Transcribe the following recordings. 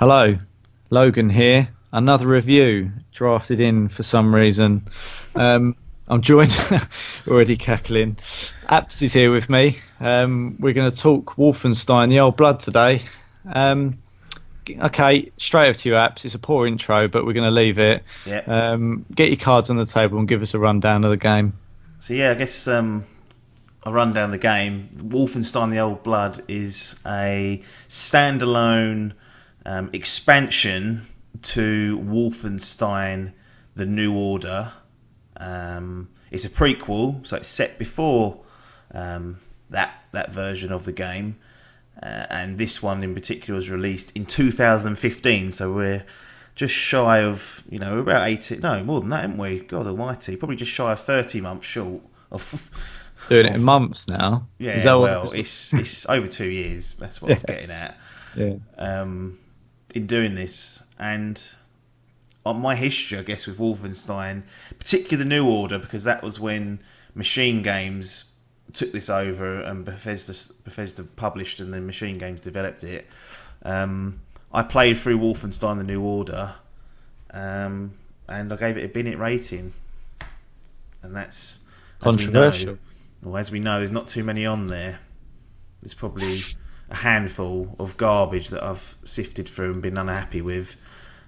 Hello, Logan here. Another review drafted in for some reason. I'm joined, already cackling. Apps is here with me. We're going to talk Wolfenstein, the old blood today. Um, okay, straight over to you, Apps. It's a poor intro, but we're going to leave it. Yeah. Get your cards on the table and give us a rundown of the game. So yeah, I guess I'll run down the game. Wolfenstein: The Old Blood is a standalone expansion to Wolfenstein: The New Order. It's a prequel, so it's set before that version of the game. And this one in particular was released in 2015, so we're just shy of, we're about 80, no, more than that, haven't we? God almighty, probably just shy of 30 months short of, Doing it in of months now. Is yeah, that what it well, was? it's over 2 years, that's what I Yeah, was getting at, yeah. in doing this. And on my history, I guess, with Wolfenstein, particularly the New Order, because that was when Machine Games took this over and Bethesda published and then Machine Games developed it. I played through Wolfenstein: The New Order, and I gave it a Binet rating, and that's, as we know, Controversial. there's not too many on there. There's probably a handful of garbage that I've sifted through and been unhappy with,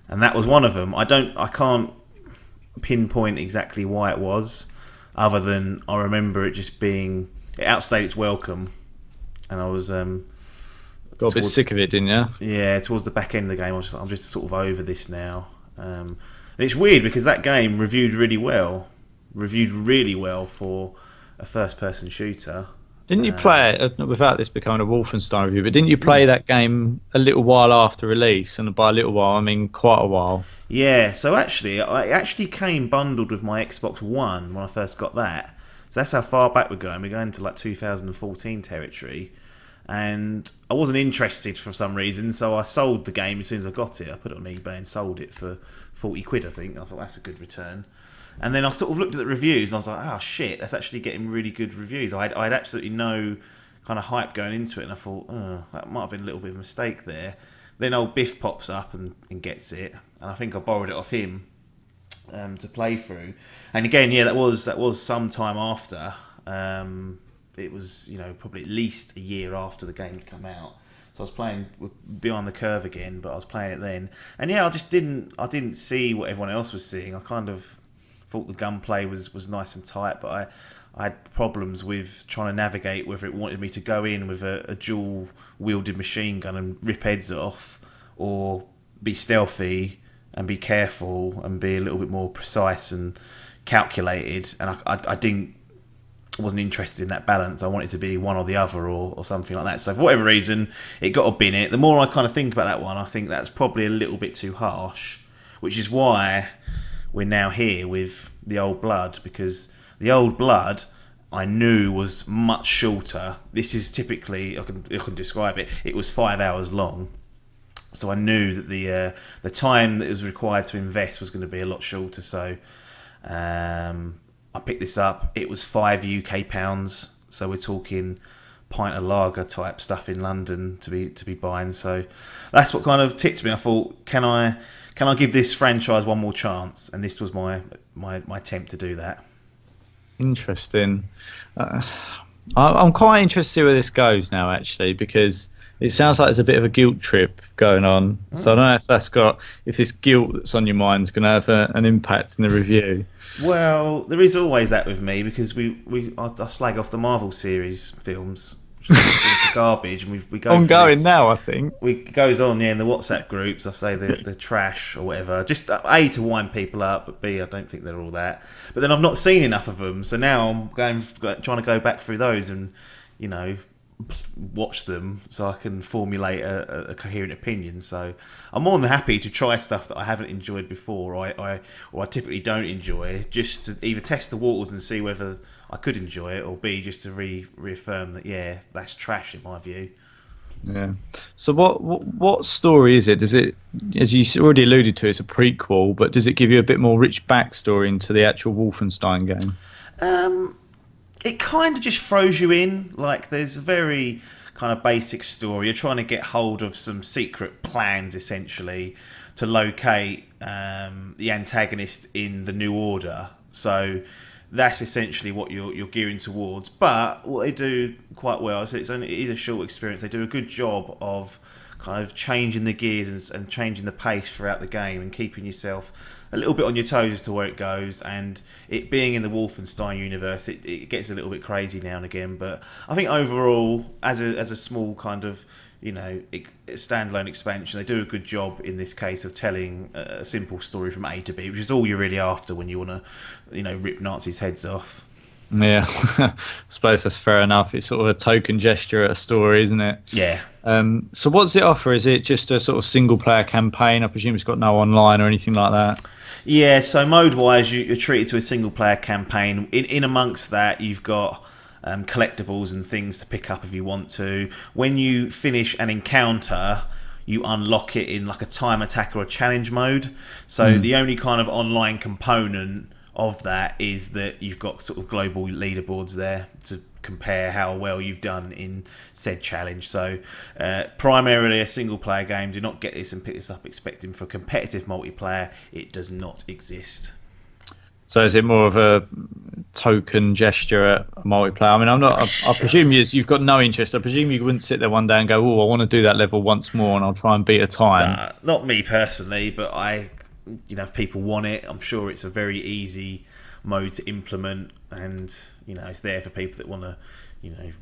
and that was one of them. I can't pinpoint exactly why it was, other than I remember it just being, it outstayed its welcome, and I was Got a bit towards sick of it, didn't you? towards the back end of the game. I'm just sort of over this now. And it's weird because that game reviewed really well for a first person shooter. Didn't you Um, play it, without this becoming a Wolfenstein review, but didn't you hmm. play that game a little while after release? And by a little while, I mean quite a while. Yeah, so actually, it actually came bundled with my Xbox One when I first got that. So that's how far back we're going. We're going to like 2014 territory. And I wasn't interested for some reason, so I sold the game as soon as I got it. I put it on eBay and sold it for 40 quid, I think. I thought that's a good return. And then I sort of looked at the reviews and I was like, oh shit, that's actually getting really good reviews. I had absolutely no kind of hype going into it, and I thought, oh, that might have been a little bit of a mistake there. Then old Biff pops up and gets it, and I think I borrowed it off him to play through. And again, yeah, that was some time after. It was, probably at least a year after the game had come out. So I was playing behind the curve again, but I was playing it then. And yeah, I didn't see what everyone else was seeing. I kind of thought the gunplay was nice and tight, but I had problems with trying to navigate whether it wanted me to go in with a dual wielded machine gun and rip heads off, or be stealthy and be careful and be a little bit more precise and calculated. And I didn't wasn't interested in that balance. I wanted to be one or the other, or something like that. So for whatever reason, it got a Binet. The more I kind of think about that one, I think that's probably a little bit too harsh, which is why we're now here with the Old Blood, because the Old Blood I knew was much shorter. This is typically, I can describe it. It was 5 hours long, so I knew that the time that was required to invest was going to be a lot shorter. So I picked this up. It was £5 UK, so we're talking pint of lager type stuff in London to be buying. So that's what kind of tipped me. I thought, can I give this franchise one more chance? And this was my attempt to do that. Interesting. Uh, I'm quite interested to see where this goes now, actually, because it sounds like there's a bit of a guilt trip going on. So I don't know if this guilt that's on your mind is going to have an impact in the review. Well, there is always that with me, because I slag off the Marvel series films, which I think are garbage, and we go for Ongoing this. now, I think. It goes on, yeah, in the WhatsApp groups. I say they're trash or whatever. Just A, to wind people up, but B, I don't think they're all that. But then I've not seen enough of them, so now I'm trying to go back through those and, you know, watch them so I can formulate a coherent opinion. So I'm more than happy to try stuff that I haven't enjoyed before, or I typically don't enjoy, just to either test the waters and see whether I could enjoy it, or B, just to reaffirm that, yeah, that's trash in my view. Yeah. So what story is it? Does it, as you already alluded to, it's a prequel, but does it give you a bit more rich backstory into the actual Wolfenstein game? Um, it kind of just throws you in. Like, there's a very kind of basic story. You're trying to get hold of some secret plans, essentially, to locate the antagonist in the New Order. So that's essentially what you're gearing towards. But what they do quite well, so it is a short experience. They do a good job of kind of changing the gears and changing the pace throughout the game and keeping yourself a little bit on your toes as to where it goes. And it being in the Wolfenstein universe, it gets a little bit crazy now and again. But I think overall, as a small kind of standalone expansion, they do a good job in this case of telling a simple story from A to B, which is all you're really after when you want to, rip Nazis' heads off. Yeah, I suppose that's fair enough. It's sort of a token gesture at a story, isn't it? Yeah. So what does it offer? Is it just a sort of single player campaign? I presume it's got no online or anything like that. Yeah, so mode-wise, you're treated to a single-player campaign. In amongst that, you've got collectibles and things to pick up if you want to. When you finish an encounter, you unlock it in like a time attack or a challenge mode. So the only kind of online component of that is that you've got sort of global leaderboards there to compare how well you've done in said challenge. So primarily a single player game. Do not get this and pick this up expecting for competitive multiplayer. It does not exist. So is it more of a token gesture at a multiplayer? I mean, I presume you've got no interest. I presume you wouldn't sit there one day and go, "Oh, I want to do that level once more, and I'll try and beat a time." Not me personally, but if people want it, I'm sure it's a very easy mode to implement, and it's there for people that want to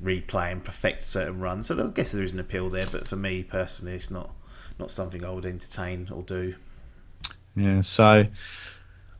replay and perfect certain runs. So I guess there is an appeal there, but for me personally, it's not something I would entertain or do. Yeah. So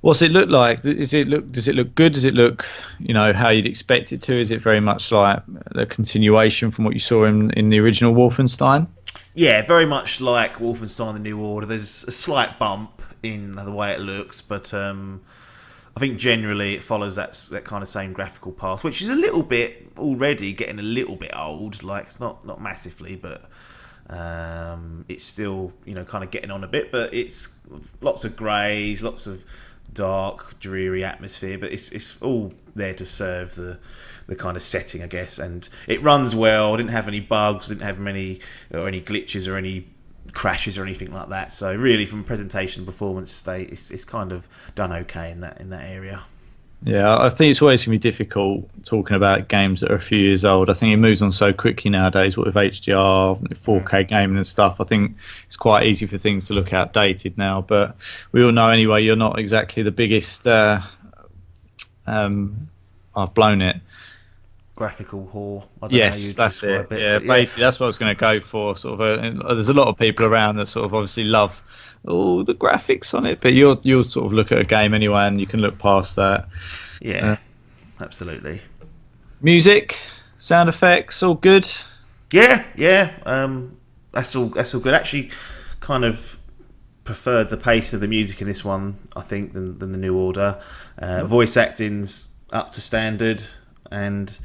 what's it look like? Does it look good? Does it look how you'd expect it to? Is it very much like a continuation from what you saw in the original Wolfenstein? Yeah, very much like Wolfenstein: The New Order. There's a slight bump in the way it looks, but I think generally it follows that kind of same graphical path, which is a little bit already getting a little bit old. Like not massively, but it's still kind of getting on a bit. But it's lots of greys, lots of dark, dreary atmosphere, but it's all there to serve the kind of setting, I guess. And it runs well. Didn't have any bugs. Didn't have any glitches or any crashes or anything like that. So really, from a presentation performance state, it's kind of done okay in that area. Yeah, I think it's always going to be difficult talking about games that are a few years old. I think it moves on so quickly nowadays, what with HDR, 4K gaming and stuff. I think it's quite easy for things to look outdated now. But we all know anyway, you're not exactly the biggest. I've blown it. Graphical whore. Yes, that's it. Yeah, basically that's what I was going to go for. Sort of, there's a lot of people around that sort of obviously love all the graphics on it, but you'll sort of look at a game anyway, and you can look past that. Yeah, absolutely. Music, sound effects, all good. Yeah. That's all good. Actually, kind of preferred the pace of the music in this one, I think, than the New Order. Voice acting's up to standard, and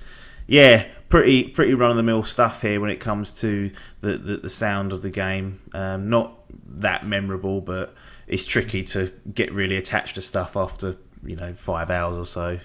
yeah, pretty run of the mill stuff here when it comes to the sound of the game. Not that memorable, but it's tricky to get really attached to stuff after 5 hours or so.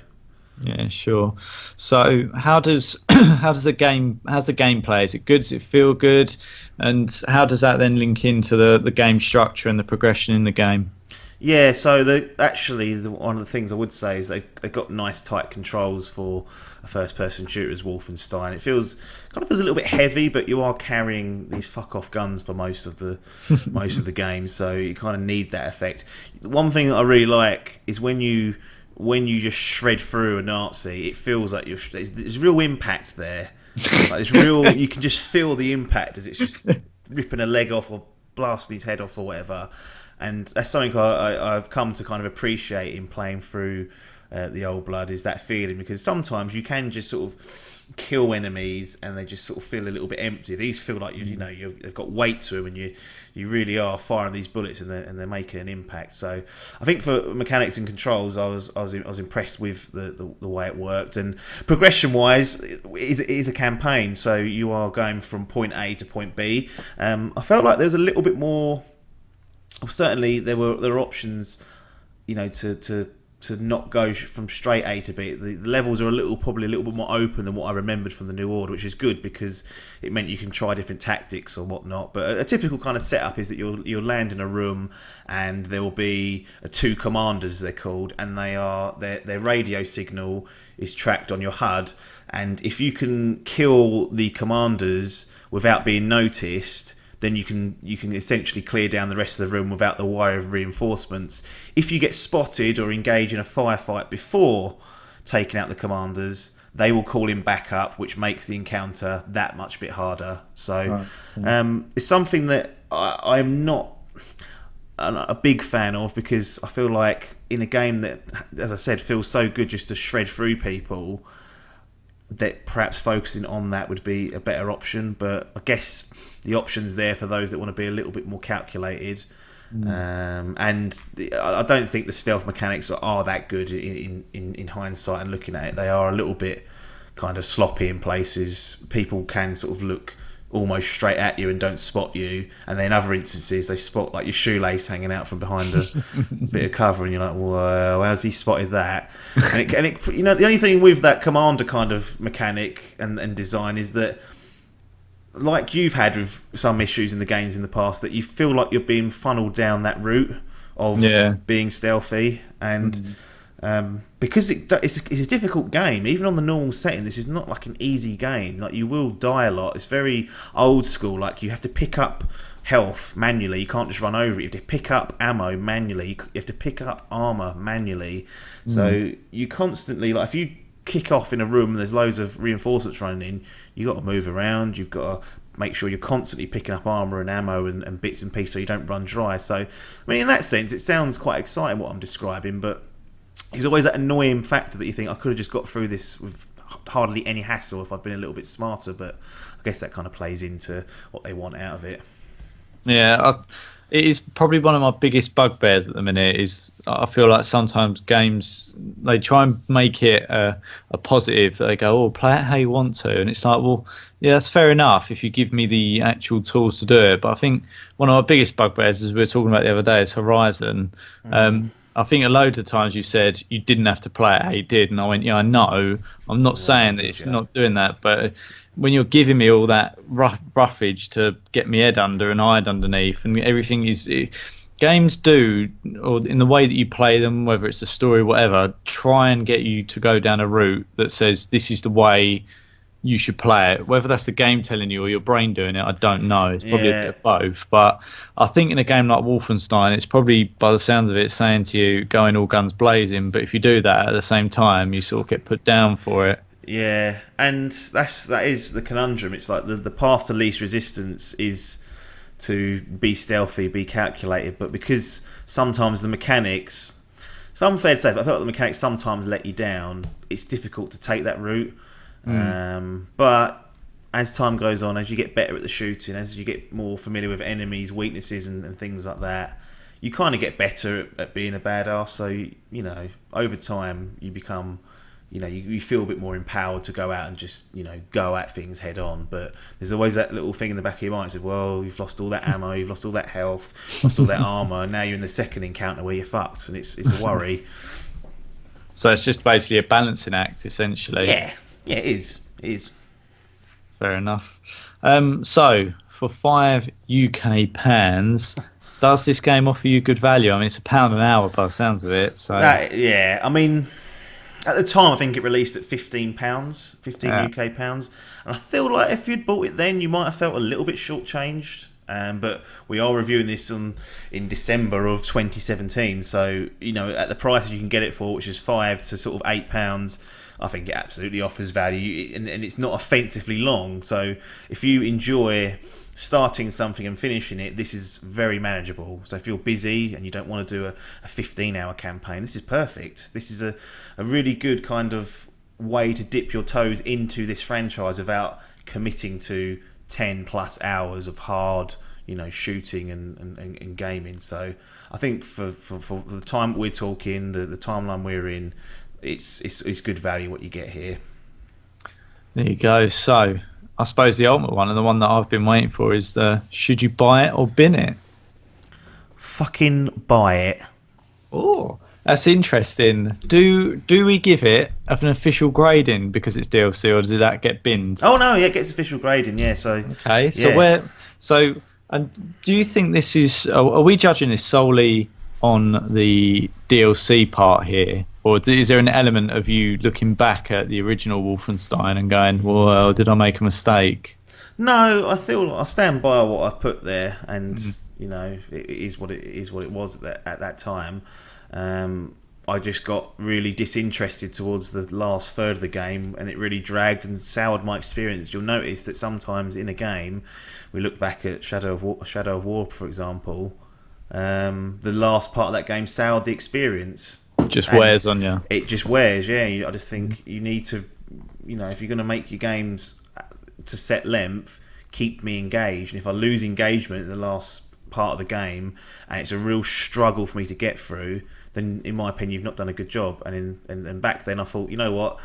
Yeah, sure. So how's the game play? Is it good? Does it feel good? And how does that then link into the game structure and the progression in the game? Yeah, so one of the things I would say is they've got nice tight controls for a first-person shooter as Wolfenstein. It feels a little bit heavy, but you are carrying these fuck-off guns for most of the game, so you kind of need that effect. One thing that I really like is when you just shred through a Nazi, it feels like there's real impact there. Like you can just feel the impact as it's just ripping a leg off or blasting his head off or whatever. And that's something I've come to kind of appreciate in playing through the Old Blood, is that feeling, because sometimes you can just sort of kill enemies and they just sort of feel a little bit empty. These feel like they've got weight to them, and you really are firing these bullets and they're making an impact. So I think for mechanics and controls, I was impressed with the way it worked. And progression wise, it is a campaign, so you are going from point A to point B. I felt like there was a little bit more. Certainly, there were options, to not go from straight A to B. The levels are probably a little bit more open than what I remembered from the New Order, which is good because it meant you can try different tactics or whatnot. But a typical kind of setup is that you'll land in a room and there will be two commanders, as they're called, and their radio signal is tracked on your HUD. And if you can kill the commanders without being noticed, then you can essentially clear down the rest of the room without the wire of reinforcements. If you get spotted or engage in a firefight before taking out the commanders, they will call in backup, which makes the encounter that much bit harder. So it's something that I'm not a big fan of, because I feel like in a game that, as I said, feels so good just to shred through people, that perhaps focusing on that would be a better option. But I guess the option's there for those that want to be a little bit more calculated. And I don't think the stealth mechanics are that good in hindsight and looking at it. They are a little bit kind of sloppy in places. People can sort of look almost straight at you and don't spot you, and then other instances they spot like your shoelace hanging out from behind a bit of cover, and you're like, whoa, how's he spotted that? And it you know, the only thing with that commander kind of mechanic and design is that, like you've had with some issues in the games in the past, that you feel like you're being funneled down that route of being stealthy, and because it's a difficult game, even on the normal setting. This is not like an easy game. Like, you will die a lot. It's very old school. Like, you have to pick up health manually. You can't just run over it. You have to pick up ammo manually. You have to pick up armor manually. So you constantly, like, if you kick off in a room and there's loads of reinforcements running in, you got to move around. You've got to make sure you're constantly picking up armor and ammo and bits and pieces so you don't run dry. So, I mean, in that sense, it sounds quite exciting what I'm describing, but there's always that annoying factor that you think, I could have just got through this with hardly any hassle if I'd been a little bit smarter. But I guess that kind of plays into what they want out of it. Yeah, it is probably one of my biggest bugbears at the minute. Is I feel like sometimes games, they try and make it a positive, that they go, oh, play it how you want to, and it's like, well, yeah, that's fair enough if you give me the actual tools to do it. But I think one of my biggest bugbears, as we were talking about the other day, is Horizon. I think a load of times you said you didn't have to play it how you did, and I went, yeah, I know. I'm not saying that it's not doing that, but when you're giving me all that roughage to get me head under and hide underneath, and everything is, games do, or in the way that you play them, whether it's a story or whatever, try and get you to go down a route that says this is the way you should play it. Whether that's the game telling you or your brain doing it, I don't know. It's probably a bit of both. But I think in a game like Wolfenstein, it's probably, by the sounds of it, saying to you, going all guns blazing. But if you do that at the same time, you sort of get put down for it. Yeah, and that is the conundrum. It's like the path to least resistance is to be stealthy, be calculated. But because sometimes the mechanics, so I'm fair to say, I feel like the mechanics sometimes let you down, it's difficult to take that route. But as time goes on, as you get better at the shooting, as you get more familiar with enemies' weaknesses and things like that, you kind of get better at being a badass. So, you know, over time you become, you know, you feel a bit more empowered to go out and just, you know, go at things head on. But there's always that little thing in the back of your mind that says, well, you've lost all that ammo, you've lost all that health, lost all that armor, and now you're in the second encounter where you're fucked, and it's a worry. So it's just basically a balancing act, essentially. Yeah, it is. It is. Fair enough. So for £5 UK, does this game offer you good value? I mean, it's £1 an hour by the sounds of it. So yeah, I mean, at the time I think it released at £15, 15 UK pounds, and I feel like if you'd bought it then, you might have felt a little bit shortchanged. But we are reviewing this in December of 2017, so, you know, at the price you can get it for, which is £5 to sort of £8, I think it absolutely offers value, and it's not offensively long. So if you enjoy starting something and finishing it, this is very manageable. So if you're busy and you don't want to do a 15-hour campaign, this is perfect. This is a really good kind of way to dip your toes into this franchise without committing to 10 plus hours of hard, you know, shooting and gaming. So I think for the time we're talking, the timeline we're in, it's good value what you get here. There you go. So I suppose the ultimate one, and the one that I've been waiting for, is should you buy it or bin it? Fucking buy it. Oh, That's interesting. Do we give it an official grading because it's DLC, or does that get binned? Oh no, yeah, it gets official grading. Yeah, so Okay, so yeah. and do you think this is? Are we judging this solely on the DLC part here, or is there an element of you looking back at the original Wolfenstein and going, "Well, did I make a mistake?" No, I stand by what I put there, and Mm. it is what it is. What it was at that time. I just got really disinterested towards the last third of the game, and it really dragged and soured my experience. You'll notice that sometimes in a game, we look back at Shadow of War, for example. The last part of that game soured the experience. Just And wears on you. it just wears, yeah. I just think you need to, if you're going to make your games to set length, keep me engaged. And if I lose engagement in the last part of the game, and it's a real struggle for me to get through, then in my opinion, you've not done a good job. And back then, I thought, you know what,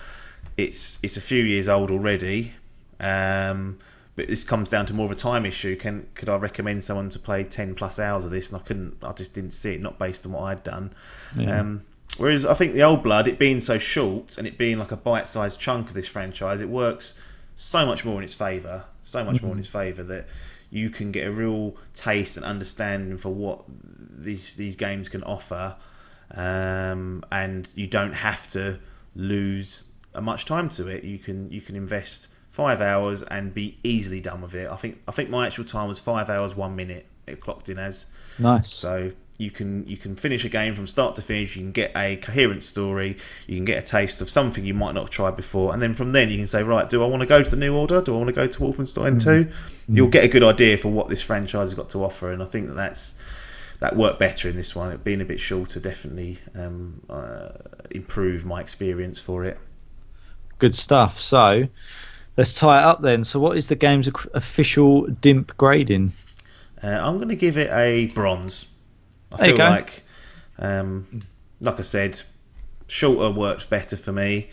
it's a few years old already. But this comes down to more of a time issue. Could I recommend someone to play 10 plus hours of this? And I couldn't. I just didn't see it, not based on what I'd done. Yeah. Whereas I think the Old Blood, it being so short and it being like a bite-sized chunk of this franchise, it works so much more in its favour. So much more in its favour that you can get a real taste and understanding for what these games can offer, and you don't have to lose much time to it. You can invest 5 hours and be easily done with it. I think my actual time was 5 hours 1 minute. It clocked in as. Nice. So you can finish a game from start to finish. You can get a coherent story. You can get a taste of something you might not have tried before, and then from then you can say, right, do I want to go to the New Order? Do I want to go to Wolfenstein 2? You'll get a good idea for what this franchise has got to offer, and I think that worked better in this one. It being a bit shorter definitely improved my experience for it. Good stuff. So let's tie it up then. So what is the game's official Dimp grading? I'm going to give it a bronze. I There you feel go. like I said, shorter works better for me.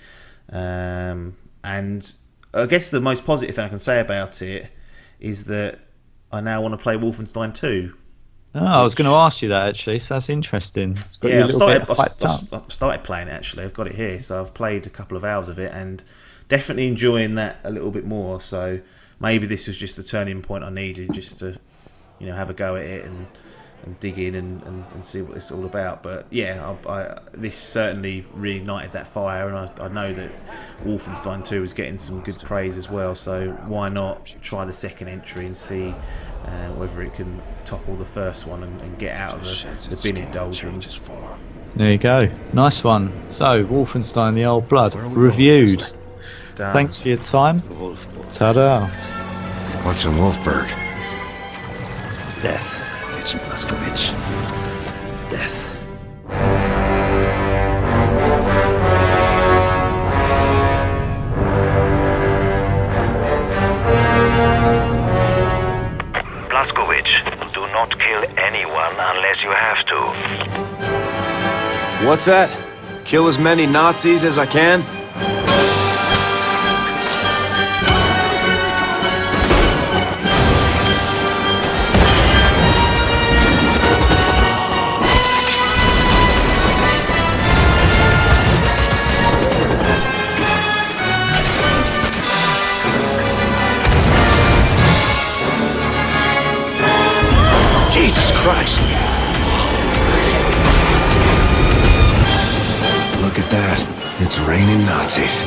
And I guess the most positive thing I can say about it is that I now want to play Wolfenstein 2. Oh, I was going to ask you that actually, so that's interesting. It's got you Yeah, a little bit hyped up. I've started playing it actually. I've got it here, so I've played a couple of hours of it and definitely enjoying that a little bit more. So maybe this was just the turning point I needed, just to have a go at it and dig in and see what it's all about. But yeah, this certainly reignited that fire, and I know that Wolfenstein 2 is getting some good praise as well, so why not try the second entry and see whether it can topple the first one and get out of the bin indulgence. There you go. Nice one. So, Wolfenstein the Old Blood, reviewed. Done. Thanks for your time. Ta-da. What's in Wolfberg? Death, Agent Blazkowicz. Death. Blazkowicz, do not kill anyone unless you have to. What's that? Kill as many Nazis as I can? Jesus Christ! Look at that. It's raining Nazis.